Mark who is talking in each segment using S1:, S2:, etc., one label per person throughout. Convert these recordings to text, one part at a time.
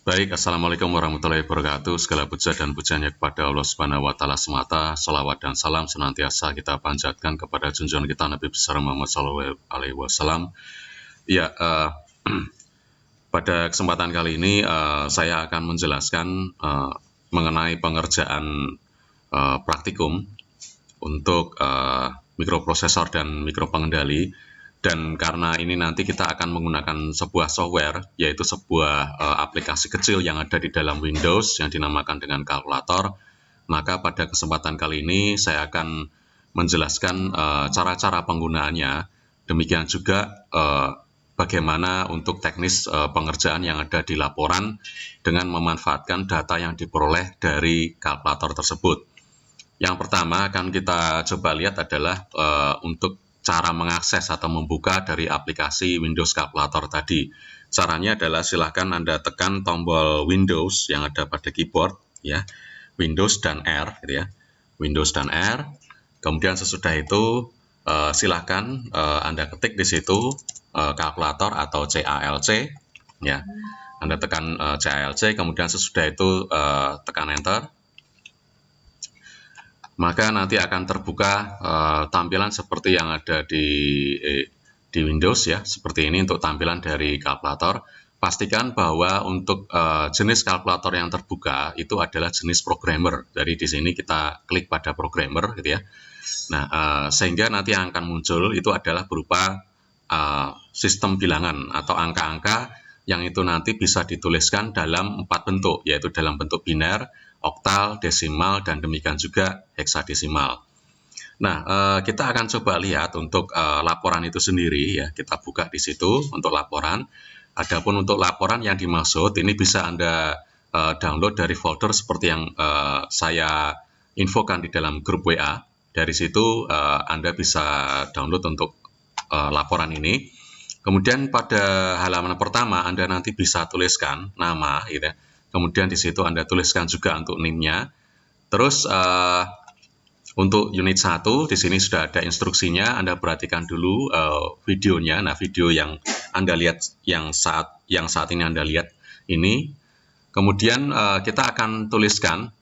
S1: Baik, Assalamualaikum warahmatullahi wabarakatuh. Segala puja dan pujiannya kepada Allah Subhanahu wa Ta'ala semata. Salawat dan salam senantiasa kita panjatkan kepada junjungan kita Nabi besar Muhammad SAW. Ya, pada kesempatan kali ini saya akan menjelaskan mengenai pengerjaan praktikum untuk mikroprosesor dan mikropengendali. Dan karena ini nanti kita akan menggunakan sebuah software, yaitu sebuah aplikasi kecil yang ada di dalam Windows yang dinamakan dengan kalkulator, maka pada kesempatan kali ini saya akan menjelaskan cara-cara penggunaannya. Demikian juga bagaimana untuk teknis pengerjaan yang ada di laporan dengan memanfaatkan data yang diperoleh dari kalkulator tersebut. Yang pertama akan kita coba lihat adalah untuk cara mengakses atau membuka dari aplikasi Windows Calculator tadi. Caranya adalah silahkan Anda tekan tombol Windows yang ada pada keyboard, ya, Windows dan R, gitu ya, Windows dan R. Kemudian sesudah itu silahkan Anda ketik di situ kalkulator atau CALC, ya. Anda tekan CALC, kemudian sesudah itu tekan Enter. Maka nanti akan terbuka tampilan seperti yang ada di Windows, ya, seperti ini untuk tampilan dari kalkulator. Pastikan bahwa untuk jenis kalkulator yang terbuka itu adalah jenis programmer. Jadi di sini kita klik pada programmer, gitu ya. Nah, sehingga nanti yang akan muncul itu adalah berupa sistem bilangan atau angka-angka yang itu nanti bisa dituliskan dalam 4 bentuk, yaitu dalam bentuk biner, oktal, desimal, dan demikian juga heksadesimal. Nah, kita akan coba lihat untuk laporan itu sendiri, ya. Kita buka di situ untuk laporan. Adapun untuk laporan yang dimaksud ini bisa Anda download dari folder seperti yang saya infokan di dalam grup WA. Dari situ Anda bisa download untuk laporan ini. Kemudian pada halaman pertama Anda nanti bisa tuliskan nama, gitu ya. Kemudian di situ Anda tuliskan juga untuk NIM-nya. Terus untuk unit 1 di sini sudah ada instruksinya. Anda perhatikan dulu videonya. Nah, video yang Anda lihat yang saat ini Anda lihat ini. Kemudian kita akan tuliskan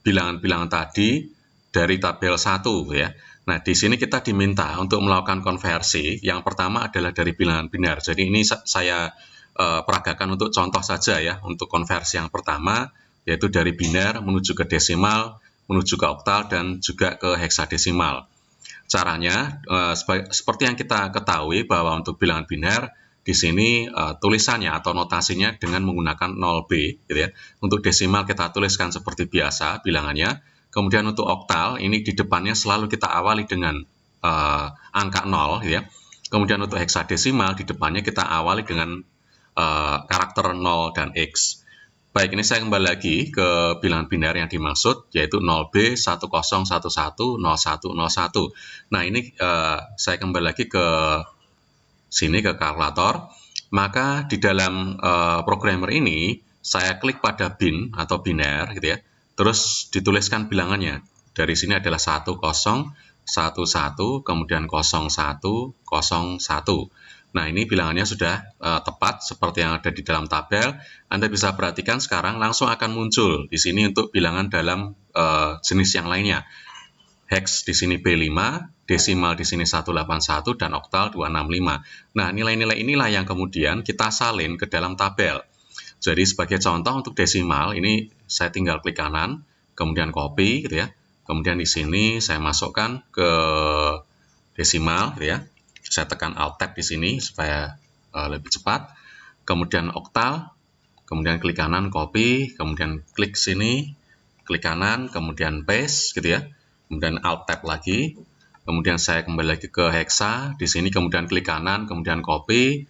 S1: bilangan-bilangan tadi dari tabel 1, ya. Nah, di sini kita diminta untuk melakukan konversi. Yang pertama adalah dari bilangan biner. Jadi ini saya peragakan untuk contoh saja, ya, untuk konversi yang pertama, yaitu dari biner menuju ke desimal, menuju ke oktal, dan juga ke heksadesimal. Caranya seperti yang kita ketahui bahwa untuk bilangan biner di sini tulisannya atau notasinya dengan menggunakan 0B, gitu ya. Untuk desimal kita tuliskan seperti biasa bilangannya. Kemudian untuk oktal ini di depannya selalu kita awali dengan angka 0, ya. Kemudian untuk heksadesimal di depannya kita awali dengan karakter 0 dan X. Baik, ini saya kembali lagi ke bilangan biner yang dimaksud, yaitu 0B, 1011, 0101. Nah, ini saya kembali lagi ke sini, ke kalkulator. Maka di dalam programmer ini, saya klik pada bin atau biner, gitu ya. Terus dituliskan bilangannya. Dari sini adalah 1011, kemudian 0101. Nah, ini bilangannya sudah tepat seperti yang ada di dalam tabel. Anda bisa perhatikan sekarang langsung akan muncul di sini untuk bilangan dalam jenis yang lainnya. Hex di sini B5, desimal di sini 181, dan oktal 265. Nah, nilai-nilai inilah yang kemudian kita salin ke dalam tabel. Jadi sebagai contoh untuk desimal, ini saya tinggal klik kanan, kemudian copy, gitu ya. Kemudian di sini saya masukkan ke desimal, gitu ya. Saya tekan Alt-Tab di sini supaya lebih cepat. Kemudian oktal, kemudian klik kanan, copy, kemudian klik sini, klik kanan, kemudian paste, gitu ya. Kemudian Alt-Tab lagi. Kemudian saya kembali lagi ke hexa, di sini kemudian klik kanan, kemudian copy.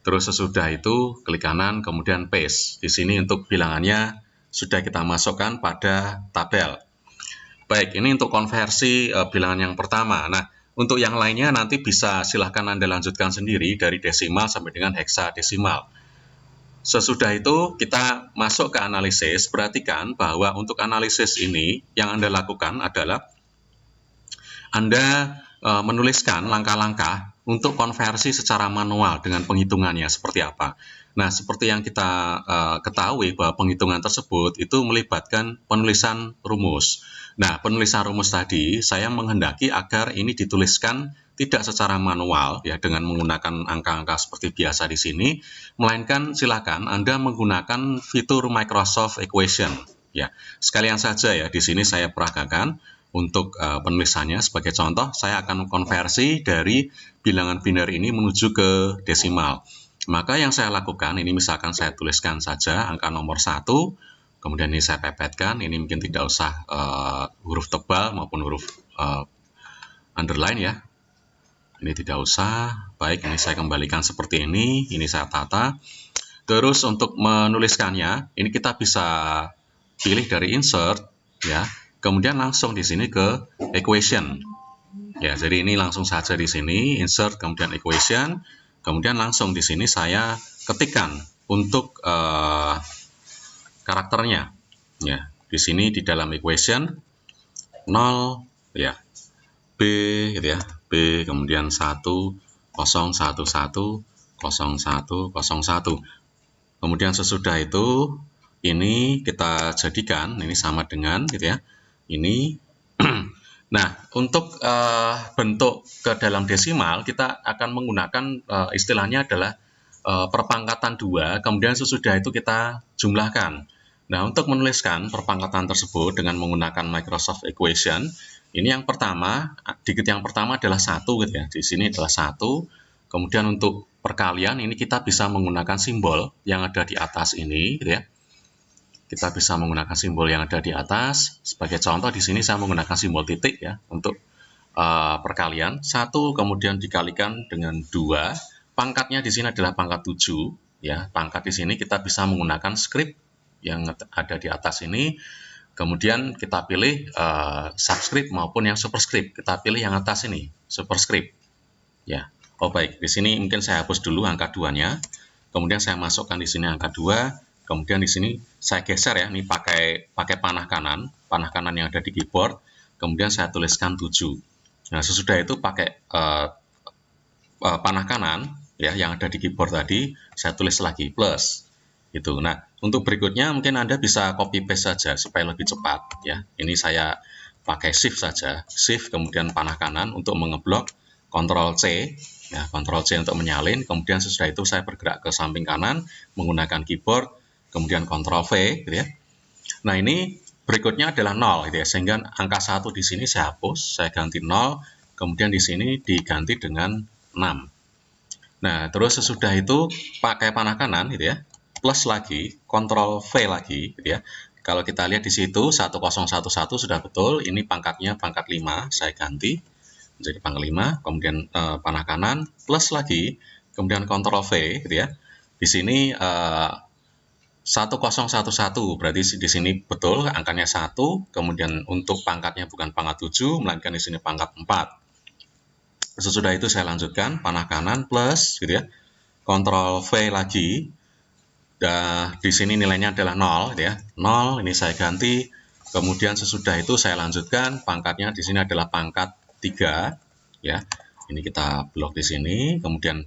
S1: Terus sesudah itu klik kanan, kemudian paste. Di sini untuk bilangannya sudah kita masukkan pada tabel. Baik, ini untuk konversi bilangan yang pertama. Nah, untuk yang lainnya nanti bisa silahkan Anda lanjutkan sendiri dari desimal sampai dengan heksadesimal. Sesudah itu kita masuk ke analisis. Perhatikan bahwa untuk analisis ini yang Anda lakukan adalah Anda menuliskan langkah-langkah untuk konversi secara manual dengan penghitungannya seperti apa. Nah, seperti yang kita ketahui bahwa penghitungan tersebut itu melibatkan penulisan rumus. Nah, penulisan rumus tadi saya menghendaki agar ini dituliskan tidak secara manual ya dengan menggunakan angka-angka seperti biasa di sini, melainkan silakan Anda menggunakan fitur Microsoft Equation ya. Sekalian saja ya di sini saya peragakan untuk penulisannya. Sebagai contoh, saya akan konversi dari bilangan biner ini menuju ke desimal. Maka yang saya lakukan, ini misalkan saya tuliskan saja angka nomor 1, kemudian ini saya pepetkan, ini mungkin tidak usah huruf tebal maupun huruf underline ya. Ini tidak usah. Baik, ini saya kembalikan seperti ini saya tata. Terus untuk menuliskannya, ini kita bisa pilih dari insert ya. Kemudian langsung di sini ke equation. Ya, jadi ini langsung saja di sini insert kemudian equation. Kemudian langsung di sini saya ketikkan untuk karakternya. Ya, di sini di dalam equation 0 ya. B gitu ya. B kemudian 1 0 1 1 0 1 0 1. Kemudian sesudah itu ini kita jadikan ini sama dengan gitu ya. Ini nah, untuk bentuk ke dalam desimal kita akan menggunakan istilahnya adalah perpangkatan 2, kemudian sesudah itu kita jumlahkan. Nah, untuk menuliskan perpangkatan tersebut dengan menggunakan Microsoft Equation, ini yang pertama, digit yang pertama adalah 1 gitu ya. Di sini adalah 1. Kemudian untuk perkalian ini kita bisa menggunakan simbol yang ada di atas ini gitu ya. Kita bisa menggunakan simbol yang ada di atas. Sebagai contoh di sini saya menggunakan simbol titik ya untuk perkalian. 1 kemudian dikalikan dengan 2. Pangkatnya di sini adalah pangkat 7 ya. Pangkat di sini kita bisa menggunakan script yang ada di atas ini. Kemudian kita pilih subscript maupun yang superscript. Kita pilih yang atas ini, superscript. Ya. Oh baik, di sini mungkin saya hapus dulu angka 2-nya. Kemudian saya masukkan di sini angka 2. Kemudian di sini saya geser ya, ini pakai panah kanan yang ada di keyboard. Kemudian saya tuliskan 7. Nah, sesudah itu pakai panah kanan ya yang ada di keyboard tadi, saya tulis lagi plus. Gitu. Nah, untuk berikutnya mungkin Anda bisa copy paste saja supaya lebih cepat ya. Ini saya pakai shift saja, shift kemudian panah kanan untuk mengeblok, Ctrl C ya, Ctrl C untuk menyalin. Kemudian sesudah itu saya bergerak ke samping kanan menggunakan keyboard, kemudian Ctrl V gitu ya. Nah, ini berikutnya adalah 0 gitu ya. Sehingga angka 1 di sini saya hapus, saya ganti 0, kemudian di sini diganti dengan 6. Nah, terus sesudah itu pakai panah kanan gitu ya. Plus lagi, Ctrl V lagi gitu ya. Kalau kita lihat di situ 1011 sudah betul, ini pangkatnya pangkat 5, saya ganti menjadi pangkat 5, kemudian panah kanan plus lagi, kemudian Ctrl V gitu ya. Di sini 1011 berarti di sini betul angkanya 1, kemudian untuk pangkatnya bukan pangkat 7 melainkan di sini pangkat 4. Sesudah itu saya lanjutkan panah kanan plus gitu ya. Ctrl V lagi. Dan di sini nilainya adalah 0 gitu ya. 0 ini saya ganti. Kemudian sesudah itu saya lanjutkan pangkatnya di sini adalah pangkat 3 ya. Ini kita blok di sini, kemudian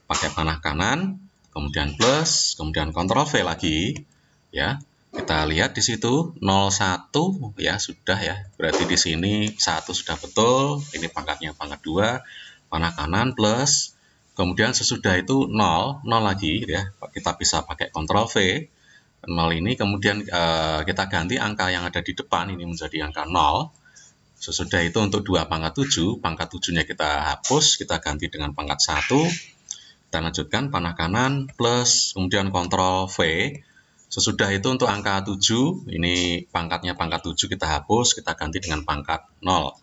S1: pakai panah kanan, kemudian plus, kemudian Ctrl V lagi ya. Kita lihat di situ 01 ya sudah ya. Berarti di sini 1 sudah betul. Ini pangkatnya pangkat 2, panah kanan plus. Kemudian sesudah itu 0 lagi ya. Kita bisa pakai Ctrl V. 0 ini kemudian kita ganti angka yang ada di depan ini menjadi angka 0. Sesudah itu untuk 2 pangkat 7, pangkat 7-nya kita hapus, kita ganti dengan pangkat 1. Kita lanjutkan panah kanan plus kemudian Ctrl V. Sesudah itu untuk angka 7, ini pangkatnya pangkat 7 kita hapus, kita ganti dengan pangkat 0.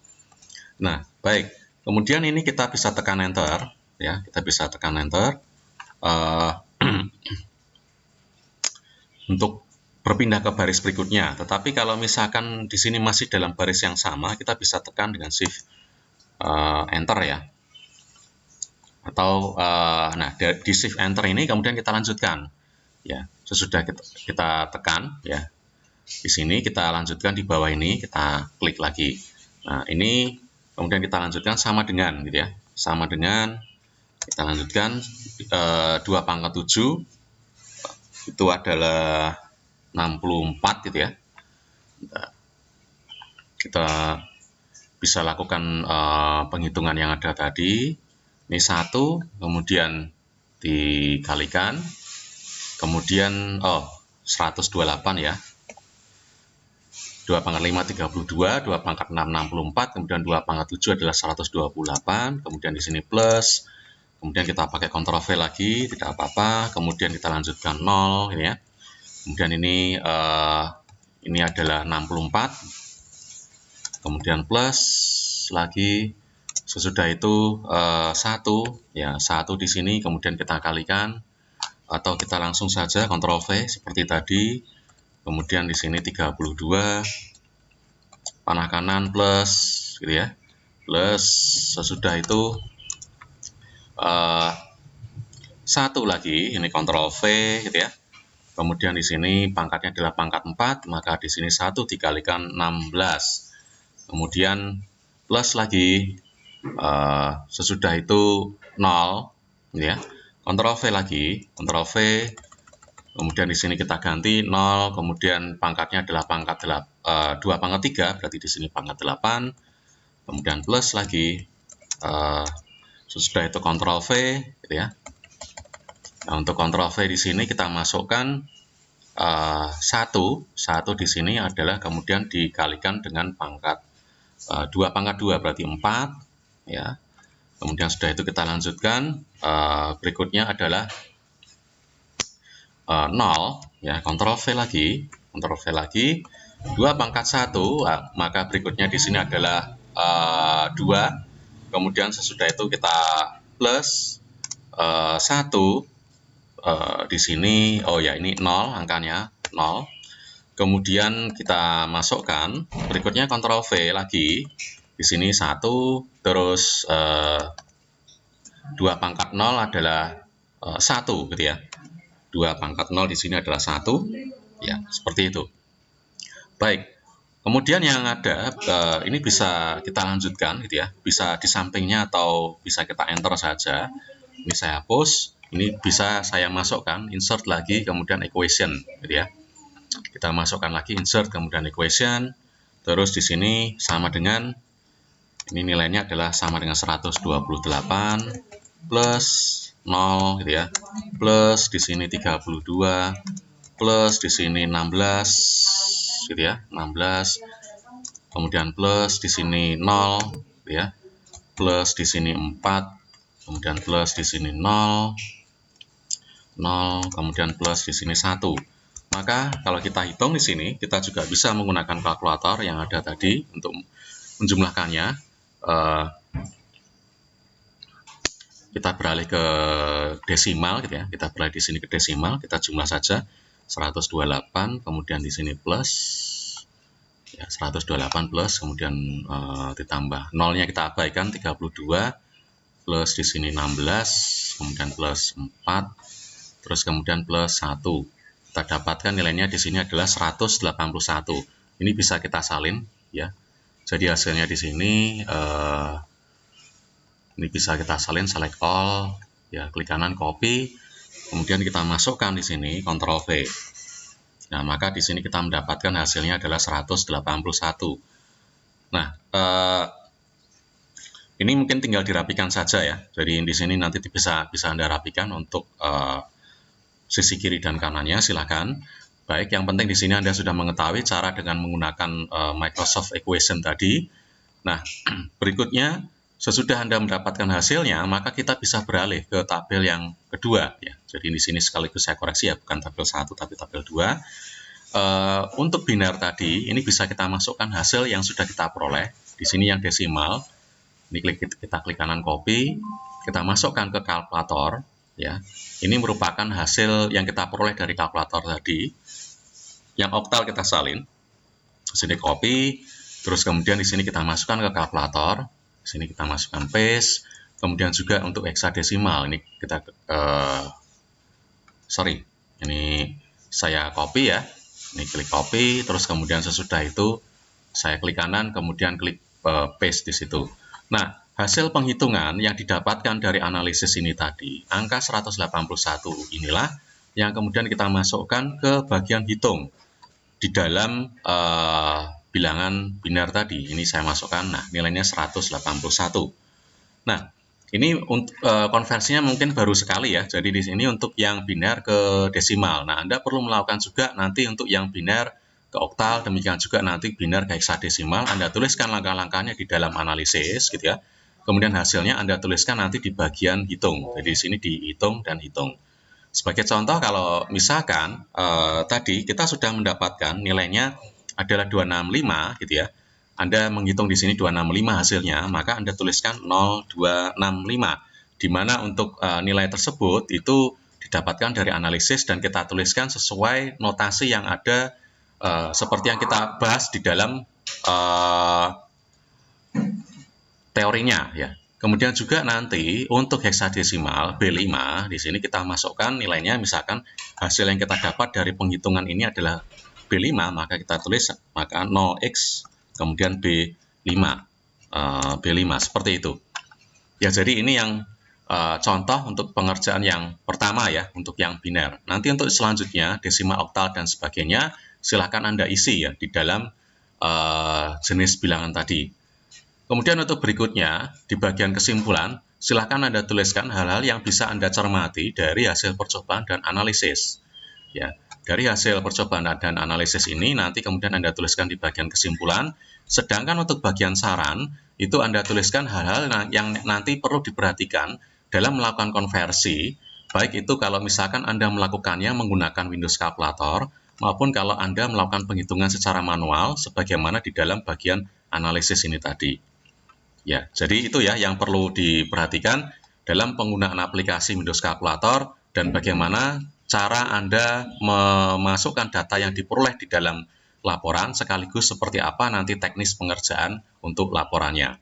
S1: Nah, baik. Kemudian ini kita bisa tekan enter ya, kita bisa tekan enter untuk berpindah ke baris berikutnya. Tetapi kalau misalkan di sini masih dalam baris yang sama, kita bisa tekan dengan shift enter ya. Atau nah di shift enter ini kemudian kita lanjutkan ya. Sesudah kita tekan ya, di sini kita lanjutkan di bawah ini, kita klik lagi. Nah, ini kemudian kita lanjutkan sama dengan gitu ya, sama dengan Kita lanjutkan, 2 pangkat 7 itu adalah 64 gitu ya. Kita bisa lakukan penghitungan yang ada tadi. Ini 1, kemudian dikalikan, kemudian 128 ya. 2 pangkat 5 32, 2 pangkat 6 64, kemudian 2 pangkat 7 adalah 128, kemudian di sini plus, kemudian kita pakai Ctrl V lagi, tidak apa-apa, kemudian kita lanjutkan 0 ini ya. Kemudian ini adalah 64, kemudian plus lagi, sesudah itu 1 ya, 1 di sini, kemudian kita kalikan, atau kita langsung saja Ctrl V seperti tadi. Kemudian di sini 32, panah kanan plus gitu ya, plus sesudah itu 1 lagi, ini Ctrl V gitu ya. Kemudian di sini pangkatnya adalah pangkat 4, maka di sini 1 dikalikan 16. Kemudian plus lagi, sesudah itu 0 gitu ya. Ctrl V lagi, Ctrl V. Kemudian di sini kita ganti 0, kemudian pangkatnya adalah pangkat 2 pangkat 3, berarti di sini pangkat 8. Kemudian plus lagi, sesudah itu Ctrl V gitu ya. Nah, untuk Ctrl V di sini kita masukkan 1 di sini adalah kemudian dikalikan dengan pangkat 2 pangkat 2, berarti 4 ya. Kemudian sudah itu kita lanjutkan, berikutnya adalah 0 ya, Ctrl V lagi, 2 pangkat 1, maka berikutnya di sini adalah 2. Kemudian sesudah itu kita plus 1 di sini, ini 0 angkanya 0. Kemudian kita masukkan, berikutnya Ctrl V lagi, di sini 1, terus 2 pangkat 0 adalah 1 gitu ya. 2 pangkat 0 di sini adalah 1 ya, seperti itu. Baik, kemudian yang ada ini bisa kita lanjutkan gitu ya, bisa di sampingnya atau bisa kita enter saja. Ini saya hapus, ini bisa saya masukkan, insert lagi, kemudian equation gitu ya. Kita masukkan lagi insert, kemudian equation, terus di sini sama dengan, ini nilainya adalah sama dengan 128 plus 0 gitu ya, plus di sini 32, plus di sini 16 gitu ya, 16, kemudian plus di sini 0 gitu ya, plus di sini 4, kemudian plus di sini 0, kemudian plus di sini 1. Maka kalau kita hitung di sini, kita juga bisa menggunakan kalkulator yang ada tadi untuk menjumlahkannya. Kita beralih ke desimal gitu ya. Kita beralih di sini ke desimal, kita jumlah saja 128, kemudian di sini plus ya, 128 plus, kemudian ditambah nolnya kita abaikan 32, plus di sini 16, kemudian plus 4, terus kemudian plus 1. Kita dapatkan nilainya di sini adalah 181. Ini bisa kita salin ya. Jadi hasilnya di sini ini bisa kita salin, select all, ya, klik kanan copy, kemudian kita masukkan di sini Ctrl V. Nah, maka di sini kita mendapatkan hasilnya adalah 181. Nah, ini mungkin tinggal dirapikan saja ya. Jadi di sini nanti bisa Anda rapikan untuk sisi kiri dan kanannya, silakan. Baik, yang penting di sini Anda sudah mengetahui cara dengan menggunakan Microsoft Equation tadi. Nah, berikutnya sesudah Anda mendapatkan hasilnya, maka kita bisa beralih ke tabel yang kedua ya. Jadi di sini sekaligus saya koreksi ya, bukan tabel 1 tapi tabel 2. Untuk binar tadi, ini bisa kita masukkan hasil yang sudah kita peroleh. Di sini yang desimal, ini kita klik kanan copy, kita masukkan ke kalkulator ya. Ini merupakan hasil yang kita peroleh dari kalkulator tadi. Yang oktal kita salin. Di sini copy, terus kemudian di sini kita masukkan ke kalkulator. Di sini kita masukkan paste, kemudian juga untuk heksadesimal ini kita ini saya copy ya, ini klik copy, terus kemudian sesudah itu saya klik kanan, kemudian klik paste di situ. Nah, hasil penghitungan yang didapatkan dari analisis ini tadi, angka 181 inilah yang kemudian kita masukkan ke bagian hitung di dalam bilangan biner tadi. Ini saya masukkan, nah nilainya 181. Nah, ini untuk konversinya mungkin baru sekali ya. Jadi di sini untuk yang biner ke desimal. Nah, Anda perlu melakukan juga nanti untuk yang biner ke oktal, demikian juga nanti biner ke heksadesimal. Anda tuliskan langkah-langkahnya di dalam analisis gitu ya. Kemudian hasilnya Anda tuliskan nanti di bagian hitung. Jadi di sini dihitung dan hitung. Sebagai contoh, kalau misalkan tadi kita sudah mendapatkan nilainya adalah 265 gitu ya. Anda menghitung di sini 265 hasilnya, maka Anda tuliskan 0265, di mana untuk nilai tersebut itu didapatkan dari analisis dan kita tuliskan sesuai notasi yang ada seperti yang kita bahas di dalam teorinya ya. Kemudian juga nanti untuk heksadesimal B5 di sini kita masukkan nilainya, misalkan hasil yang kita dapat dari penghitungan ini adalah B5, maka kita tulis maka 0x kemudian B5 B5 seperti itu. Ya, jadi ini yang contoh untuk pengerjaan yang pertama ya, untuk yang biner. Nanti untuk selanjutnya desimal, oktal dan sebagainya silahkan Anda isi ya di dalam jenis bilangan tadi. Kemudian untuk berikutnya, di bagian kesimpulan, silakan Anda tuliskan hal-hal yang bisa Anda cermati dari hasil percobaan dan analisis. Ya, dari hasil percobaan dan analisis ini nanti kemudian Anda tuliskan di bagian kesimpulan. Sedangkan untuk bagian saran, itu Anda tuliskan hal-hal yang nanti perlu diperhatikan dalam melakukan konversi, baik itu kalau misalkan Anda melakukannya menggunakan Windows Calculator, maupun kalau Anda melakukan penghitungan secara manual, sebagaimana di dalam bagian analisis ini tadi. Ya, jadi itu ya yang perlu diperhatikan dalam penggunaan aplikasi Windows Calculator dan bagaimana cara Anda memasukkan data yang diperoleh di dalam laporan, sekaligus seperti apa nanti teknis pengerjaan untuk laporannya.